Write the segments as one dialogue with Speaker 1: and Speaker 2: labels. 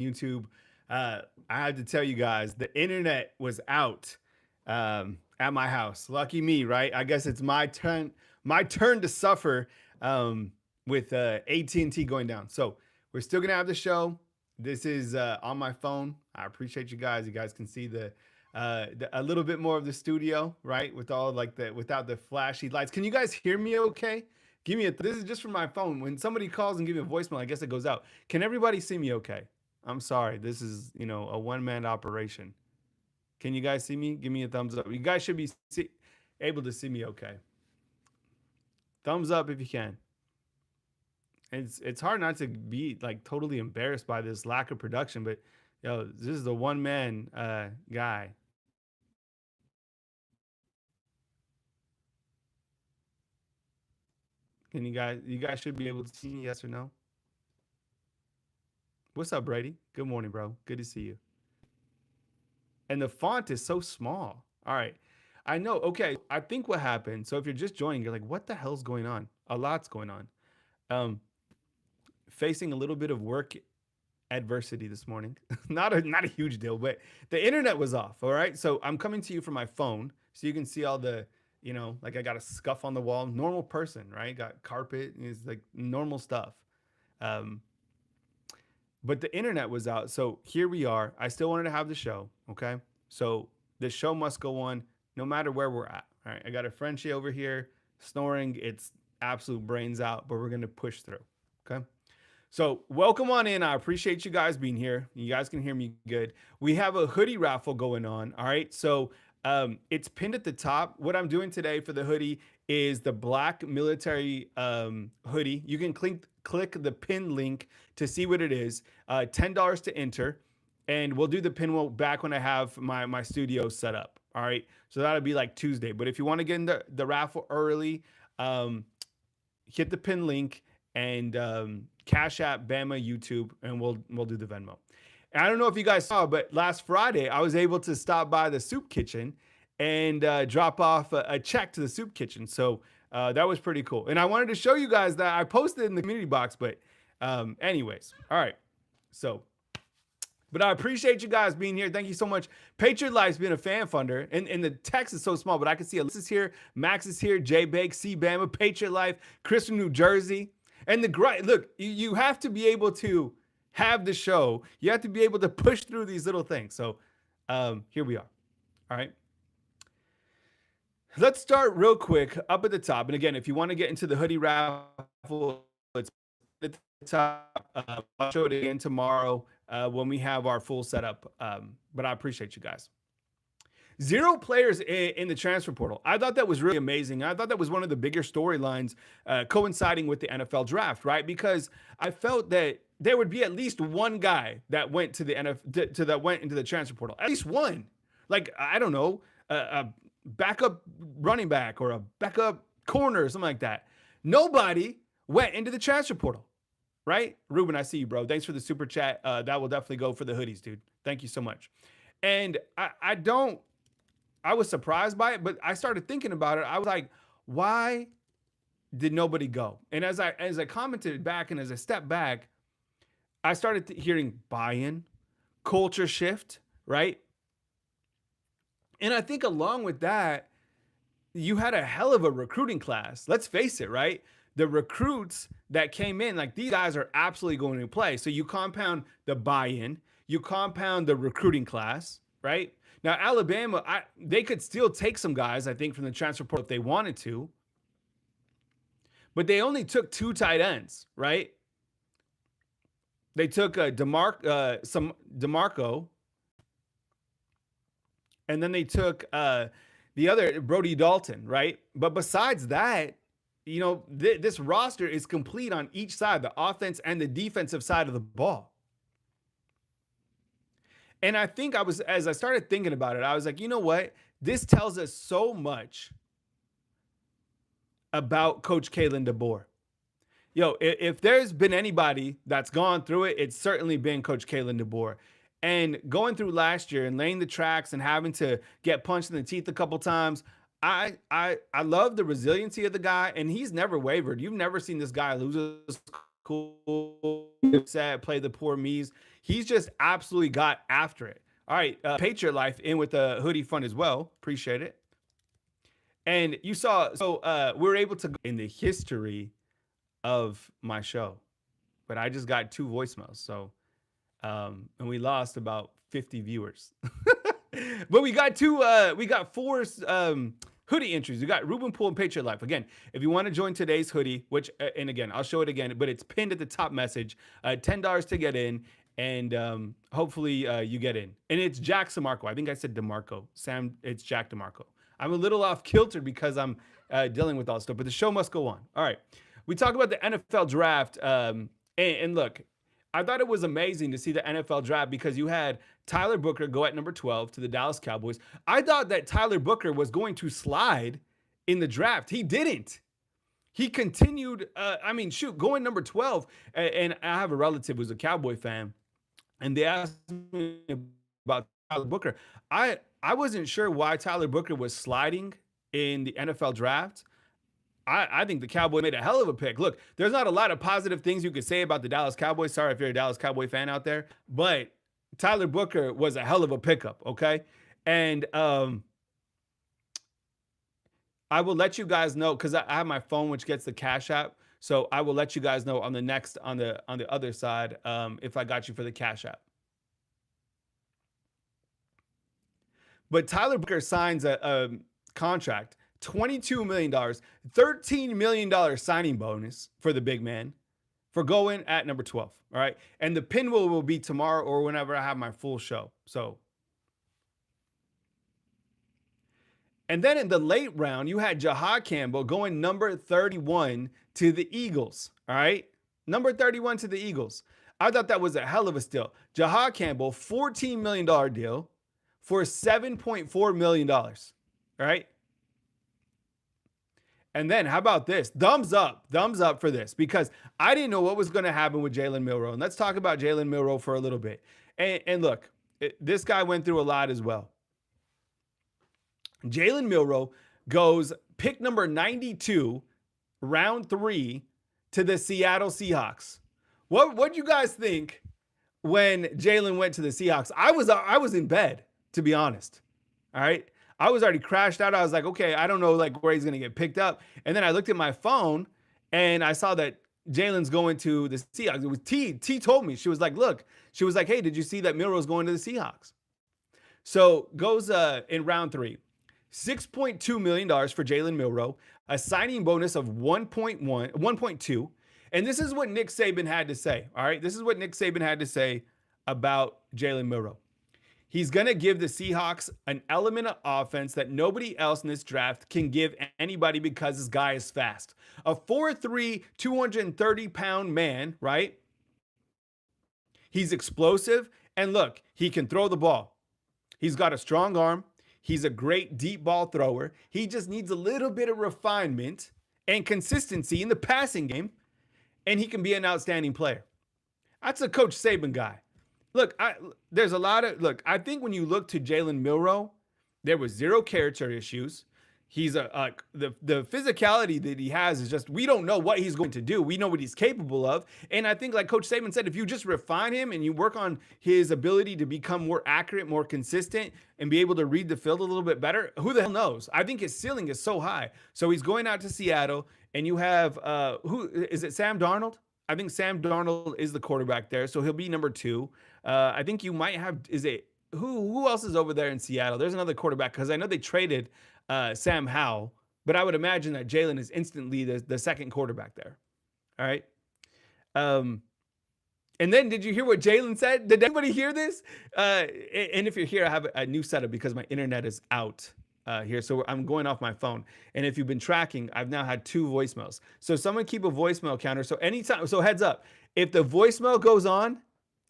Speaker 1: YouTube. I had to tell you guys, the internet was out at my house. Lucky me, right? I guess it's my turn to suffer with AT&T going down. So we're still gonna have the show. This is on my phone. I appreciate you guys. You guys can see a little bit more of the studio, right? With all like the without the flashy lights. Can you guys hear me okay? Give me a. This is just from my phone. When somebody calls and give me a voicemail, I guess it goes out. Can everybody see me okay? I'm sorry. This is a one man operation. Can you guys see me? Give me a thumbs up. You guys should be able to see me okay. Thumbs up if you can. It's hard not to be like totally embarrassed by this lack of production, but this is the one man guy. Can you guys should be able to see me, yes or no? What's up, Brady? Good morning, bro. Good to see you. And the font is so small. All right. I know. Okay. I think what happened. So if you're just joining, you're like, what the hell's going on? A lot's going on. Um, Facing a little bit of work adversity this morning. Not a huge deal, but the internet was off. All right. So I'm coming to you from my phone. So you can see all the, like I got a scuff on the wall. Normal person, right? Got carpet. It's like normal stuff. Um, but the internet was out. So here we are. I still wanted to have the show. Okay. So the show must go on no matter where we're at. All right. I got a Frenchie over here snoring. It's absolute brains out, but we're going to push through. Okay. So welcome on in. I appreciate you guys being here. You guys can hear me good. We have a hoodie raffle going on. All right. So it's pinned at the top. What I'm doing today for the hoodie is the black military hoodie. You can click the pin link to see what it is. $10 to enter. And we'll do the pinwheel back when I have my studio set up. All right. So that'll be like Tuesday. But if you want to get in the raffle early, hit the pin link and Cash App, Bama, YouTube, and we'll do the Venmo. And I don't know if you guys saw, but last Friday I was able to stop by the soup kitchen and drop off a check to the soup kitchen. So that was pretty cool. And I wanted to show you guys that I posted in the community box. But anyways, all right. So, but I appreciate you guys being here. Thank you so much. Patriot Life's been a fan funder, and the text is so small, but I can see Alyssa's here, Max is here, Jay Bake, C Bama, Patriot Life, Chris from New Jersey. And look, you have to be able to have the show. You have to be able to push through these little things. So here we are. All right. Let's start real quick up at the top. And again, if you want to get into the hoodie raffle, it's at the top. I'll show it again tomorrow when we have our full setup. But I appreciate you guys. 0 players in the transfer portal. I thought that was really amazing. I thought that was one of the bigger storylines coinciding with the NFL draft, right? Because I felt that there would be at least one guy that went to the NFL that went into the transfer portal. At least one. Like, I don't know, a backup running back or a backup corner or something like that. Nobody went into the transfer portal, right? Ruben, I see you, bro. Thanks for the super chat. That will definitely go for the hoodies, dude. Thank you so much. And I was surprised by it, but I started thinking about it. I was like, why did nobody go? And as I commented back and as I stepped back, I started hearing buy-in, culture shift, right? And I think along with that, you had a hell of a recruiting class. Let's face it, right? The recruits that came in, like these guys are absolutely going to play. So you compound the buy-in, you compound the recruiting class, right? Now, Alabama, they could still take some guys, I think, from the transfer portal if they wanted to. But they only took 2 tight ends, right? They took DeMarco, and then they took the other, Brody Dalton, right? But besides that, this roster is complete on each side, the offense and the defensive side of the ball. And I think as I started thinking about it, I was like, you know what? This tells us so much about Coach Kalen DeBoer. If there's been anybody that's gone through it, it's certainly been Coach Kalen DeBoer. And going through last year and laying the tracks and having to get punched in the teeth a couple times, I love the resiliency of the guy, and he's never wavered. You've never seen this guy lose his cool, upset, play the poor me's. He's just absolutely got after it. All right, Patriot Life in with a hoodie fund as well. Appreciate it. And you saw, so we were able to go in the history of my show, but I just got 2 voicemails. So, and we lost about 50 viewers. But we got 4 hoodie entries. We got Ruben Poole and Patriot Life. Again, if you want to join today's hoodie, which, and again, I'll show it again, but it's pinned at the top message, $10 to get in. And hopefully you get in. And it's Jack DeMarco. I think I said DeMarco. Sam, it's Jack DeMarco. I'm a little off kilter because I'm dealing with all this stuff, but the show must go on. All right. We talk about the NFL draft. And look, I thought it was amazing to see the NFL draft because you had Tyler Booker go at number 12 to the Dallas Cowboys. I thought that Tyler Booker was going to slide in the draft. He didn't. He continued, going number 12. And I have a relative who's a Cowboy fan, and they asked me about Tyler Booker. I wasn't sure why Tyler Booker was sliding in the NFL draft. I think the Cowboys made a hell of a pick. Look, there's not a lot of positive things you could say about the Dallas Cowboys. Sorry if you're a Dallas Cowboy fan out there, but Tyler Booker was a hell of a pickup, okay? And I will let you guys know because I have my phone, which gets the Cash App. So I will let you guys know on the next on the other side if I got you for the Cash App. But Tyler Booker signs a contract, $22 million, $13 million signing bonus for the big man for going at number 12. All right. And the pin will be tomorrow or whenever I have my full show. So, and then in the late round, you had Jahad Campbell going number 31 to the Eagles. All right. Number 31 to the Eagles. I thought that was a hell of a steal. Jahad Campbell, $14 million deal for $7.4 million. All right. And then how about this? Thumbs up for this, because I didn't know what was going to happen with Jalen Milroe. And let's talk about Jalen Milroe for a little bit. And look, this guy went through a lot as well. Jalen Milroe goes pick number 92, round 3 to the Seattle Seahawks. What you guys think when Jalen went to the Seahawks? I was in bed, to be honest. All right. I was already crashed out. I was like, okay, I don't know like where he's going to get picked up. And then I looked at my phone and I saw that Jalen's going to the Seahawks. It was T. T told me. She was like, look, she was like, hey, did you see that Milroe's going to the Seahawks? So goes in round 3, $6.2 million for Jalen Milroe, a signing bonus of 1.2. And this is what Nick Saban had to say. All right. This is what Nick Saban had to say about Jalen Milroe. He's going to give the Seahawks an element of offense that nobody else in this draft can give anybody because this guy is fast. A 4'3", 230-pound man, right? He's explosive. And look, he can throw the ball. He's got a strong arm. He's a great deep ball thrower. He just needs a little bit of refinement and consistency in the passing game, and he can be an outstanding player. That's a Coach Saban guy. Look, there's a lot of, I think when you look to Jalen Milroe, there was zero character issues. He's the physicality that he has is just, we don't know what he's going to do. We know what he's capable of. And I think like Coach Saban said, if you just refine him and you work on his ability to become more accurate, more consistent, and be able to read the field a little bit better, who the hell knows? I think his ceiling is so high. So he's going out to Seattle, and you have, who is it, Sam Darnold? I think Sam Darnold is the quarterback there. So he'll be number 2. I think you might have, who else is over there in Seattle? There's another quarterback because I know they traded Sam Howell, but I would imagine that Jalen is instantly the second quarterback there. All right. And then did you hear what Jalen said? Did anybody hear this? And if you're here, I have a new setup because my internet is out here. So I'm going off my phone. And if you've been tracking, I've now had 2 voicemails. So someone keep a voicemail counter. So anytime, so heads up, if the voicemail goes on,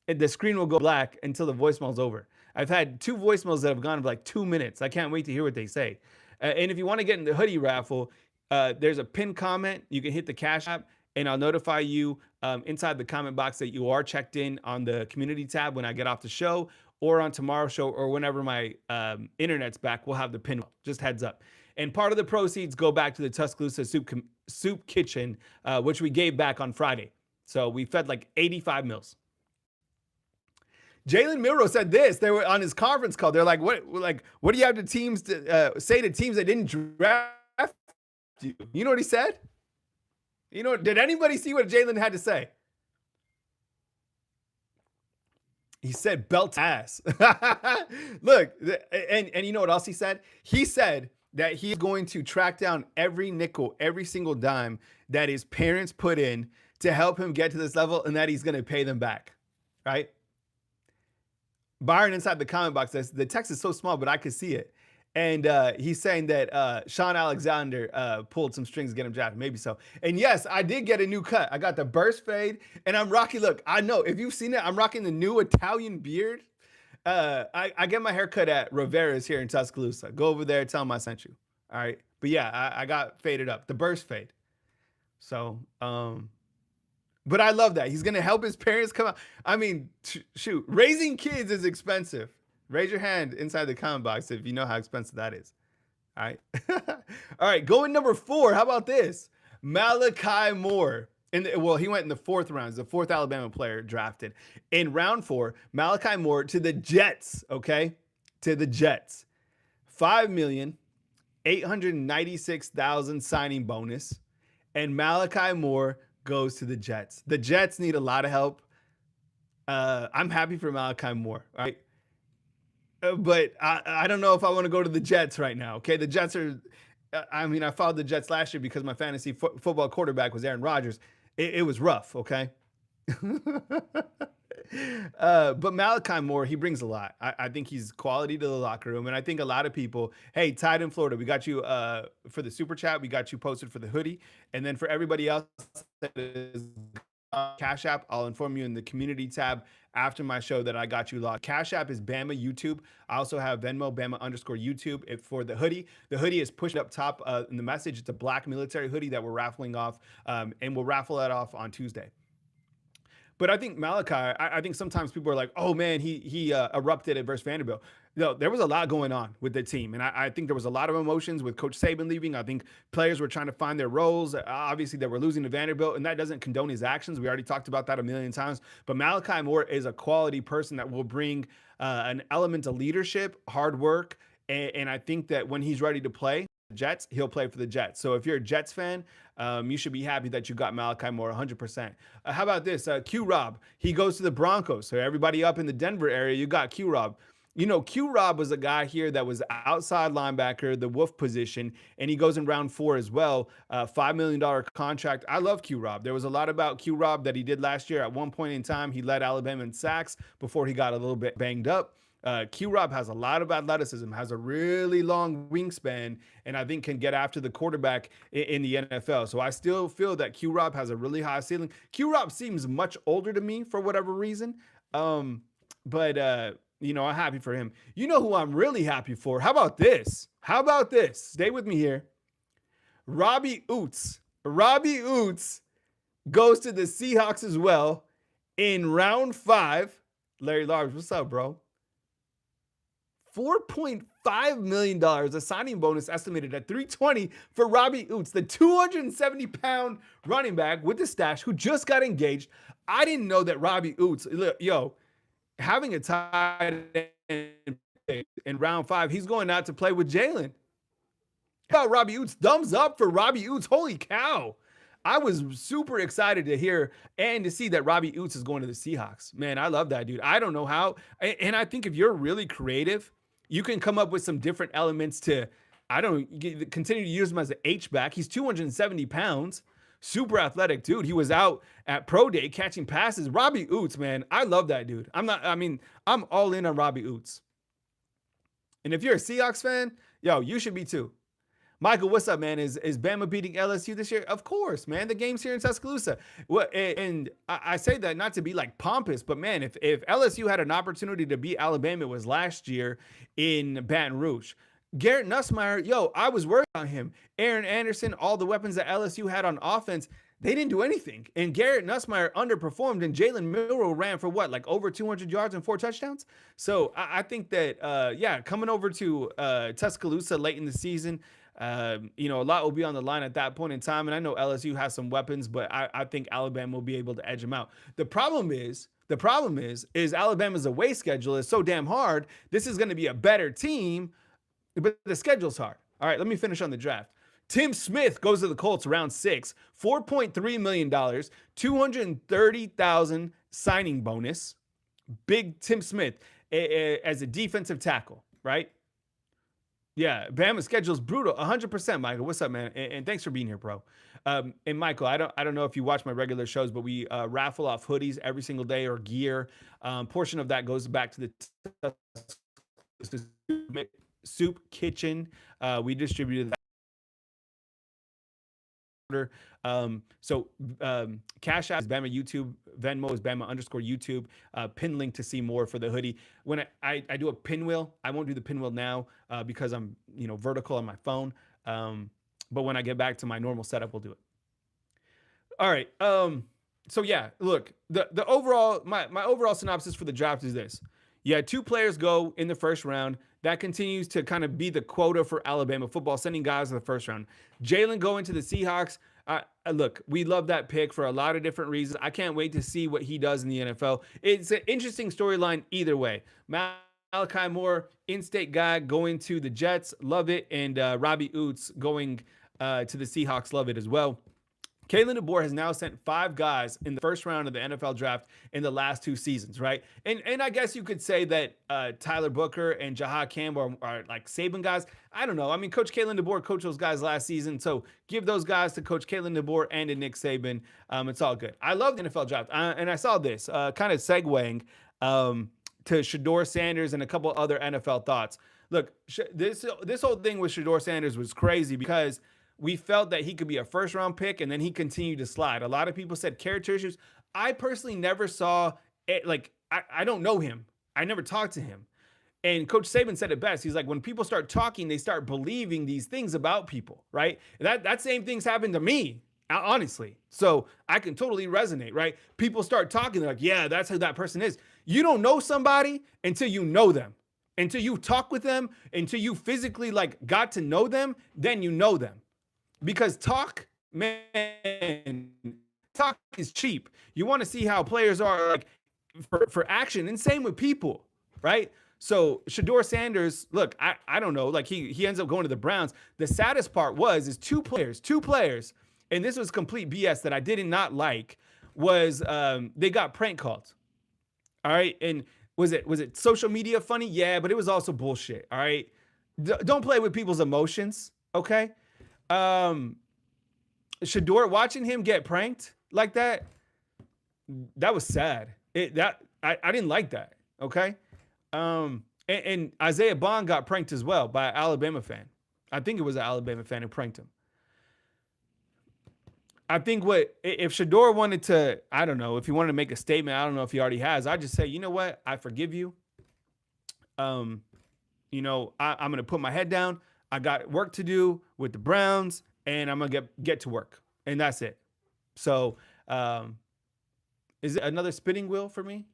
Speaker 1: the screen will go black until the voicemail's over. I've had 2 voicemails that have gone for like 2 minutes. I can't wait to hear what they say. And if you want to get in the hoodie raffle, there's a pinned comment. You can hit the Cash App, and I'll notify you inside the comment box that you are checked in on the community tab when I get off the show, or on tomorrow's show, or whenever my internet's back. We'll have the pin. Just heads up. And part of the proceeds go back to the Tuscaloosa Soup Kitchen, which we gave back on Friday. So we fed like 85 meals. Jalen Milroe said this. They were on his conference call. They're what do you have to teams to say to teams that didn't draft you? You know what he said? Did anybody see what Jalen had to say? He said belt ass. Look, and you know what else he said? He said that he's going to track down every nickel, every single dime that his parents put in to help him get to this level, and that he's going to pay them back. Right? Byron inside the comment box says the text is so small, but I could see it. And he's saying that Sean Alexander pulled some strings to get him drafted. Maybe so. And yes, I did get a new cut. I got the burst fade, and I'm rocking. Look, I know if you've seen it, I'm rocking the new Italian beard. I get my haircut at Rivera's here in Tuscaloosa. Go over there, tell him I sent you. All right. But yeah, I got faded up, the burst fade. So, but I love that. He's going to help his parents come out. I mean, shoot, raising kids is expensive. Raise your hand inside the comment box if you know how expensive that is. All right. All right. Going number 4. How about this? Malachi Moore. He went in the 4th round. He's the 4th Alabama player drafted. In round 4, Malachi Moore to the Jets. Okay. To the Jets. $5,896,000 signing bonus. And Malachi Moore goes to the Jets. The Jets need a lot of help. I'm happy for Malachi Moore. All right. But I don't know if I want to go to the Jets right now. Okay, the Jets are. I followed the Jets last year because my fantasy football quarterback was Aaron Rodgers. It was rough. Okay. But Malachi Moore, he brings a lot. I think he's quality to the locker room, and I think a lot of people. Hey, Tide in Florida, we got you for the super chat. We got you posted for the hoodie, and then for everybody else that is Cash App, I'll inform you in the community tab after my show that I got you locked. Cash App is Bama YouTube. I also have Venmo, Bama_YouTube for the hoodie. The hoodie is pushed up top in the message. It's a black military hoodie that we're raffling off, and we'll raffle that off on Tuesday. But I think Malachi, I think sometimes people are like, oh man, he erupted at versus Vanderbilt. No, there was a lot going on with the team. And I think there was a lot of emotions with Coach Saban leaving. I think players were trying to find their roles. Obviously, they were losing to Vanderbilt, and that doesn't condone his actions. We already talked about that a million times. But Malachi Moore is a quality person that will bring an element of leadership, hard work, and I think that when he's ready to play, Jets, he'll play for the Jets. So if you're a Jets fan, you should be happy that you got Malachi Moore 100%. How about this? Q-Rob, he goes to the Broncos. So everybody up in the Denver area, you got Q-Rob. Q-Rob was a guy here that was outside linebacker, the wolf position, and he goes in round 4 as well. $5 million contract. I love Q-Rob. There was a lot about Q-Rob that he did last year. At one point in time, he led Alabama in sacks before he got a little bit banged up. Q-Rob has a lot of athleticism, has a really long wingspan, and I think can get after the quarterback in the NFL. So I still feel that Q-Rob has a really high ceiling. Q-Rob seems much older to me for whatever reason. But I'm happy for him. You know who I'm really happy for? How about this? Stay with me here. Robbie Oots. Robbie Oots goes to the Seahawks as well in round 5. Larry Large, what's up, bro? $4.5 million, a signing bonus estimated at $320 for Robbie Oots, the 270-pound running back with the stash who just got engaged. I didn't know that Robbie Oots, having a tight end in round 5, he's going out to play with Jalen. About Robbie Oots, thumbs up for Robbie Oots. Holy cow. I was super excited to hear and to see that Robbie Oots is going to the Seahawks. Man, I love that dude. I don't know how. And I think if you're really creative, you can come up with some different elements to, continue to use him as an H-back. He's 270 pounds, super athletic dude. He was out at Pro Day catching passes. Robbie Oots, man, I love that dude. I'm all in on Robbie Oots. And if you're a Seahawks fan, you should be too. Michael, what's up, man? Is Bama beating LSU this year? Of course, man. The game's here in Tuscaloosa. And I say that not to be like pompous, but man, if LSU had an opportunity to beat Alabama, it was last year in Baton Rouge. Garrett Nussmeier, I was worried on him. Aaron Anderson, all the weapons that LSU had on offense, they didn't do anything. And Garrett Nussmeier underperformed, and Jalen Milroe ran for over 200 yards and 4 touchdowns? So I think that, coming over to Tuscaloosa late in the season, a lot will be on the line at that point in time. And I know LSU has some weapons, but I think Alabama will be able to edge them out. The problem is The problem is Alabama's away schedule is so damn hard. This is going to be a better team, but the schedule's hard. All right, let me finish on the draft. Tim Smith goes to the Colts round 6, $4.3 million, 230,000 signing bonus. Big Tim Smith as a defensive tackle, right? Yeah, Bama's schedule is brutal. 100%, Michael. What's up, man? And thanks for being here, bro. And Michael, I don't know if you watch my regular shows, but we raffle off hoodies every single day or gear. Portion of that goes back to the soup kitchen. We distributed that. Cash App is Bama YouTube, Venmo is Bama _YouTube, pin link to see more for the hoodie. When I do a pinwheel, I won't do the pinwheel now because I'm vertical on my phone. But when I get back to my normal setup, we'll do it. All right. So yeah, look, the overall my overall synopsis for the draft is this. You had 2 players go in the first round. That continues to kind of be the quota for Alabama football, sending guys in the first round. Jalen going to the Seahawks. Look, we love that pick for a lot of different reasons. I can't wait to see what he does in the NFL. It's an interesting storyline either way. Malachi Moore, in-state guy, going to the Jets. Love it. And Robbie Oots going to the Seahawks. Love it as well. Kalen DeBoer has now sent 5 guys in the first round of the NFL draft in the last 2 seasons, right? And I guess you could say that Tyler Booker and Jahad Campbell are like Saban guys. I don't know. I mean, Coach Kalen DeBoer coached those guys last season, so give those guys to Coach Kalen DeBoer and to Nick Saban. It's all good. I love the NFL draft, and I saw this kind of segueing to Shedeur Sanders and a couple other NFL thoughts. Look, this whole thing with Shedeur Sanders was crazy because we felt that he could be a first-round pick, and then he continued to slide. A lot of people said character issues. I personally never saw it. Like, I don't know him. I never talked to him. And Coach Saban said it best. He's like, when people start talking, they start believing these things about people, right? And that same thing's happened to me, honestly. So I can totally resonate, right? People start talking, they're like, yeah, that's who that person is. You don't know somebody until you know them. Until you talk with them, until you physically got to know them, then you know them. Because talk is cheap. You want to see how players are for action, and same with people, right? So Shedeur Sanders, look, I don't know, he ends up going to the Browns. The saddest part is two players, and this was complete BS that I did not like, was they got prank called. All right, and was it social media funny? Yeah, but it was also bullshit. All right, don't play with people's emotions, okay? Shedeur, watching him get pranked like that was sad. I didn't like that. Okay. And Isaiah Bond got pranked as well by an Alabama fan. I think it was an Alabama fan who pranked him. I think if Shedeur wanted to, I don't know, if he wanted to make a statement, I don't know if he already has. I'd just say, you know what? I forgive you. I'm going to put my head down. I got work to do with the Browns, and I'm going to get to work. And that's it. So, is it another spinning wheel for me?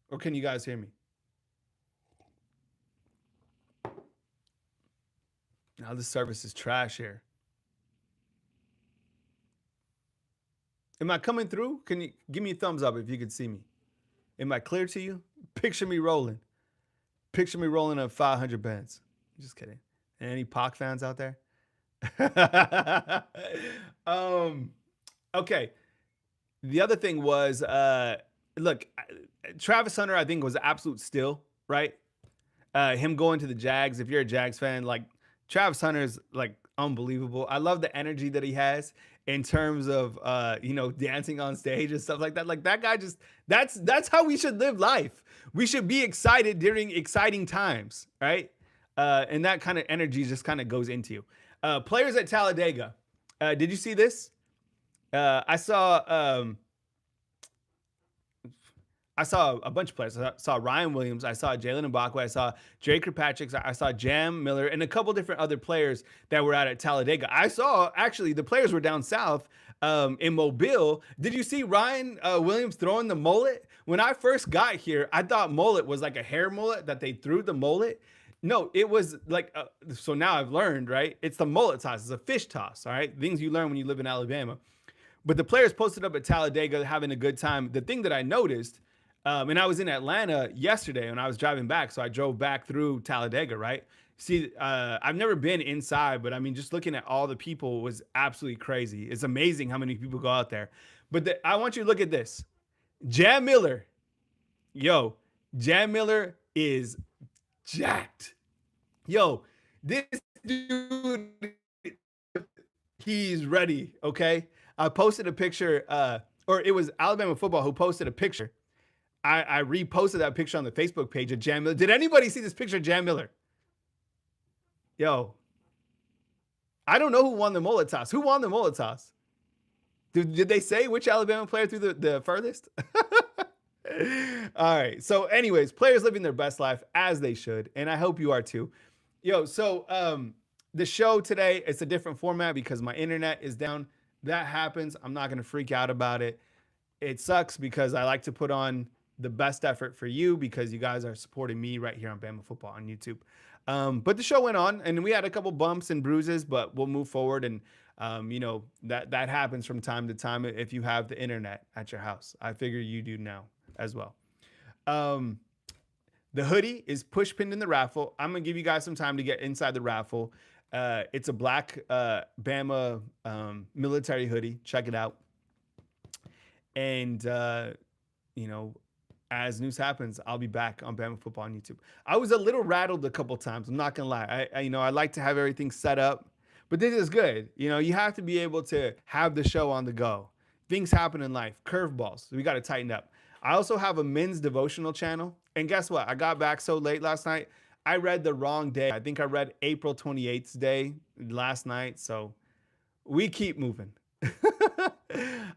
Speaker 1: Or can you guys hear me? Now this service is trash here. Am I coming through? Can you give me a thumbs up if you can see me? Am I clear to you? Picture me rolling. Picture me rolling on 500 bands. Just kidding. Any Pac fans out there? Okay. The other thing was, look, Travis Hunter, I think, was an absolute steal, right? Him going to the Jags. If you're a Jags fan, Travis Hunter is unbelievable. I love the energy that he has in terms of, dancing on stage and stuff like that. That guy that's how we should live life. We should be excited during exciting times, right? And that kind of energy just kind of goes into you. Players at Talladega. Did you see this? I saw a bunch of players. I saw Ryan Williams. I saw Jalen Mbakwe. I saw Jay Kirkpatrick. I saw Jam Miller and a couple different other players that were out at Talladega. I saw, actually, the players were down south in Mobile. Did you see Ryan Williams throwing the mullet? When I first got here, I thought mullet was like a hair mullet, that they threw the mullet. No, it was so now I've learned, right? It's the mullet toss. It's a fish toss, all right? Things you learn when you live in Alabama. But the players posted up at Talladega having a good time. The thing that I noticed, and I was in Atlanta yesterday when I was driving back, so I drove back through Talladega, right? See, I've never been inside, but I mean, just looking at all the people was absolutely crazy. It's amazing how many people go out there. But I want you to look at this. Jam Miller, yo, Jam Miller is jacked. Yo, this dude, he's ready. Okay, I posted a picture, or it was Alabama football who posted a picture. I reposted that picture on the Facebook page of Jam Miller. Did anybody see this picture of Jam Miller? Yo, I don't know who won the mullet toss. Who won the mullet toss? Did they say which Alabama player threw the furthest? All right. So, anyways, players living their best life as they should, and I hope you are too. Yo, so the show today, it's a different format because my internet is down. That happens. I'm not gonna freak out about it. It sucks because I like to put on the best effort for you because you guys are supporting me right here on Bama Football on YouTube. But the show went on, and we had a couple bumps and bruises, but we'll move forward. And that happens from time to time if you have the internet at your house. I figure you do now as well. The hoodie is push pinned in the raffle. I'm gonna give you guys some time to get inside the raffle. It's a black Bama military hoodie. Check it out. And as news happens, I'll be back on Bama Football on YouTube. I was a little rattled a couple times. I'm not gonna lie. I like to have everything set up, but this is good. You have to be able to have the show on the go. Things happen in life, curveballs. So we got to tighten up. I also have a men's devotional channel, and guess what? I got back so late last night. I read the wrong day. I think I read April 28th's day last night. So we keep moving.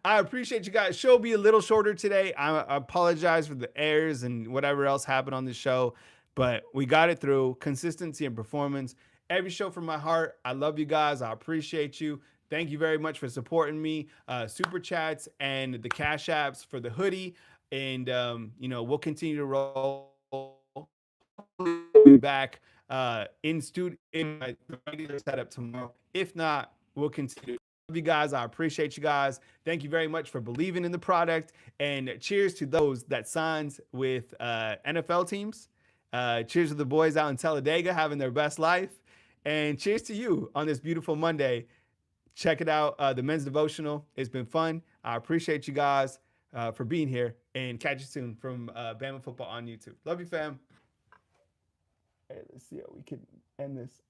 Speaker 1: I appreciate you guys. Show will be a little shorter today. I apologize for the errors and whatever else happened on the show, but we got it through. Consistency and performance. Every show from my heart. I love you guys. I appreciate you. Thank you very much for supporting me. Super chats and the cash apps for the hoodie. And, we'll continue to roll. Be back in studio in my regular setup tomorrow. If not, we'll continue. Love you guys. I appreciate you guys. Thank you very much for believing in the product. And cheers to those that signed with NFL teams. Cheers to the boys out in Talladega having their best life. And cheers to you on this beautiful Monday. Check it out. The men's devotional. It's been fun. I appreciate you guys for being here. And catch you soon from Bama Football on YouTube. Love you, fam. Hey, let's see how we can end this.